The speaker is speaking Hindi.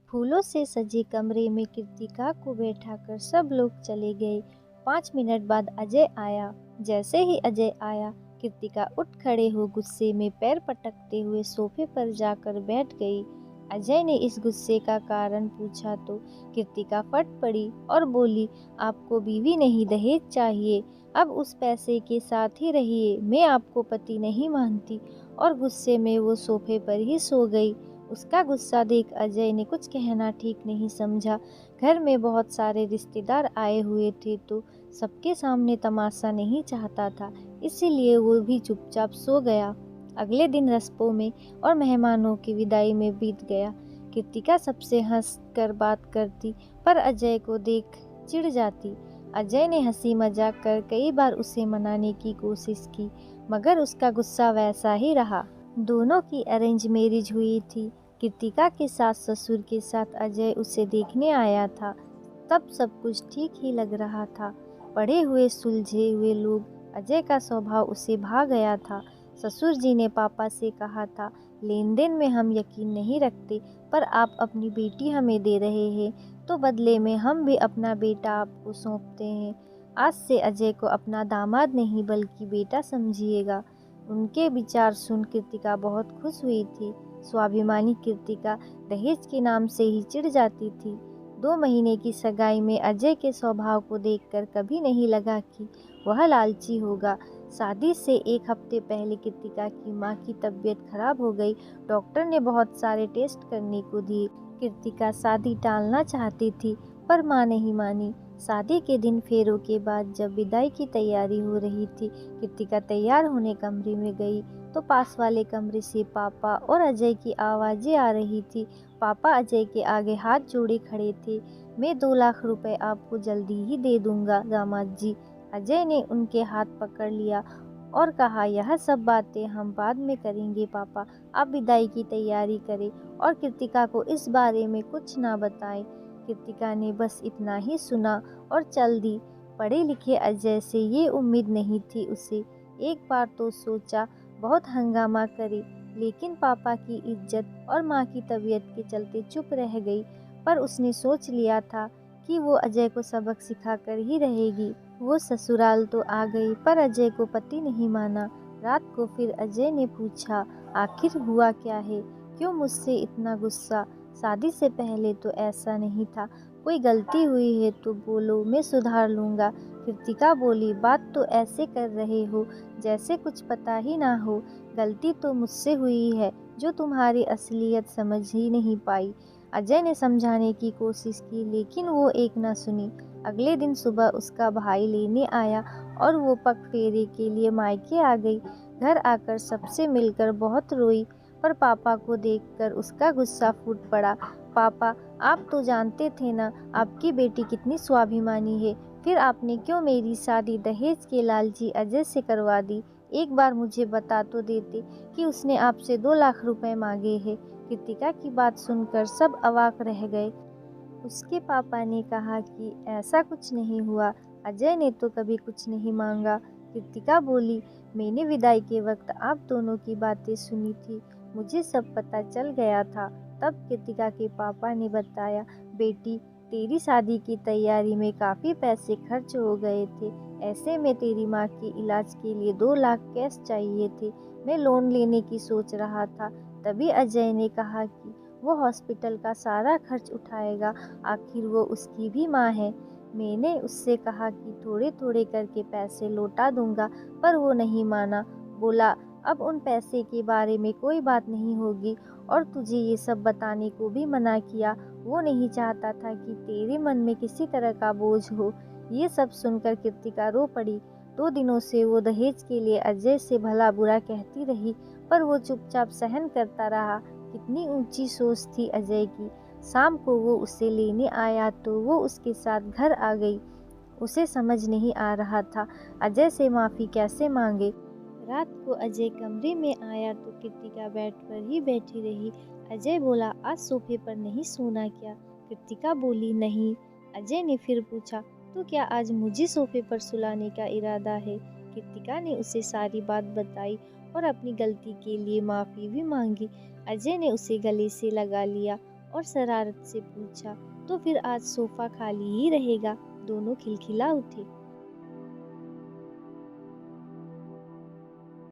फूलों से सजे कमरे में कृतिका को बैठाकर सब लोग चले गए। 5 मिनट बाद अजय आया। जैसे ही अजय आया, कृतिका उठ खड़े हो गुस्से में पैर पटकते हुए सोफे पर जाकर बैठ गई। अजय ने इस गुस्से का कारण पूछा तो कृतिका फट पड़ी और बोली, आपको बीवी नहीं दहेज चाहिए, अब उस पैसे के साथ ही रहिए, मैं आपको पति नहीं मानती। और गुस्से में वो सोफे पर ही सो गई। उसका गुस्सा देख अजय ने कुछ कहना ठीक नहीं समझा। घर में बहुत सारे रिश्तेदार आए हुए थे तो सबके सामने तमाशा नहीं चाहता था, इसीलिए वो भी चुपचाप सो गया। अगले दिन रस्मों में और मेहमानों की विदाई में बीत गया। कृतिका सबसे हंस कर बात करती पर अजय को देख चिढ़ जाती। अजय ने हंसी मजाक कर कई बार उसे मनाने की कोशिश की, मगर उसका गुस्सा वैसा ही रहा। दोनों की अरेंज मैरिज हुई थी। कृतिका के सास ससुर के साथ अजय उसे देखने आया था। तब सब कुछ ठीक ही लग रहा था। पढ़े हुए सुलझे हुए लोग, अजय का स्वभाव उसे भा गया था। ससुर जी ने पापा से कहा था, लेन देन में हम यकीन नहीं रखते, पर आप अपनी बेटी हमें दे रहे हैं तो बदले में हम भी अपना बेटा आपको सौंपते हैं। आज से अजय को अपना दामाद नहीं बल्कि बेटा समझिएगा। उनके विचार सुन कृतिका बहुत खुश हुई थी। स्वाभिमानी कृतिका दहेज के नाम से ही चिढ़ जाती थी। 2 महीने की सगाई में अजय के स्वभाव को देखकर कभी नहीं लगा कि वह लालची होगा। शादी से 1 हफ्ते पहले कृतिका की मां की तबीयत खराब हो गई। डॉक्टर ने बहुत सारे टेस्ट करने को दिए। कृतिका शादी टालना चाहती थी पर मां नहीं मानी। शादी के दिन फेरों के बाद जब विदाई की तैयारी हो रही थी, कृतिका तैयार होने कमरे में गई तो पास वाले कमरे से पापा और अजय की आवाज़ें आ रही थी। पापा अजय के आगे हाथ जोड़े खड़े थे। मैं 2 लाख रुपए आपको जल्दी ही दे दूंगा दामाद जी। अजय ने उनके हाथ पकड़ लिया और कहा, यह सब बातें हम बाद में करेंगे पापा, आप विदाई की तैयारी करें और कृतिका को इस बारे में कुछ ना बताएं। कृतिका ने बस इतना ही सुना और चल दी। पढ़े लिखे अजय से ये उम्मीद नहीं थी उसे। एक बार तो सोचा बहुत हंगामा करे, लेकिन पापा की इज्जत और माँ की तबीयत के चलते चुप रह गई। पर उसने सोच लिया था कि वो अजय को सबक सिखाकर ही रहेगी। वो ससुराल तो आ गई पर अजय को पति नहीं माना। रात को फिर अजय ने पूछा, आखिर हुआ क्या है, क्यों मुझसे इतना गुस्सा? शादी से पहले तो ऐसा नहीं था। कोई गलती हुई है तो बोलो, मैं सुधार लूँगा। कृतिका बोली, बात तो ऐसे कर रहे हो जैसे कुछ पता ही ना हो। गलती तो मुझसे हुई है जो तुम्हारी असलियत समझ ही नहीं पाई। अजय ने समझाने की कोशिश की लेकिन वो एक ना सुनी। अगले दिन सुबह उसका भाई लेने आया और वो पग फेरे के लिए मायके आ गई। घर आकर सबसे मिलकर बहुत रोई, पर पापा को देखकर उसका गुस्सा फूट पड़ा। पापा, आप तो जानते थे ना आपकी बेटी कितनी स्वाभिमानी है, फिर आपने क्यों मेरी शादी दहेज के लालची अजय से करवा दी? एक बार मुझे बता तो देते कि उसने आपसे 2 लाख रुपए मांगे हैं। कृतिका की बात सुनकर सब अवाक रह गए। उसके पापा ने कहा कि ऐसा कुछ नहीं हुआ, अजय ने तो कभी कुछ नहीं मांगा। कृतिका बोली, मैंने विदाई के वक्त आप दोनों की बातें सुनी थी, मुझे सब पता चल गया था। तब कृतिका के पापा ने बताया, बेटी, तेरी शादी की तैयारी में काफ़ी पैसे खर्च हो गए थे। ऐसे में तेरी माँ के इलाज के लिए 2 लाख कैश चाहिए थे। मैं लोन लेने की सोच रहा था। तभी अजय ने कहा कि वो हॉस्पिटल का सारा खर्च उठाएगा, आखिर वो उसकी भी माँ है। मैंने उससे कहा कि थोड़े थोड़े करके पैसे लौटा दूंगा, पर वो नहीं माना। बोला, अब उन पैसे के बारे में कोई बात नहीं होगी, और तुझे ये सब बताने को भी मना किया। वो नहीं चाहता था कि तेरे मन में किसी तरह का बोझ हो। ये सब सुनकर कृतिका रो पड़ी। 2 दिनों से वो दहेज के लिए अजय से भला बुरा कहती रही, पर वो चुपचाप सहन करता रहा। कितनी ऊंची सोच थी अजय की। शाम को वो उसे लेने आया तो वो उसके साथ घर आ गई। उसे समझ नहीं आ रहा था अजय से माफ़ी कैसे मांगे। रात को अजय कमरे में आया तो कृतिका बेड पर ही बैठी रही। अजय बोला, आज सोफे पर नहीं सोना क्या? कृतिका बोली, नहीं। अजय ने फिर पूछा, तो क्या आज मुझे सोफे पर सुलाने का इरादा है? कृतिका ने उसे सारी बात बताई और अपनी गलती के लिए माफ़ी भी मांगी। अजय ने उसे गले से लगा लिया और शरारत से पूछा, तो फिर आज सोफा खाली ही रहेगा। दोनों खिलखिला उठे।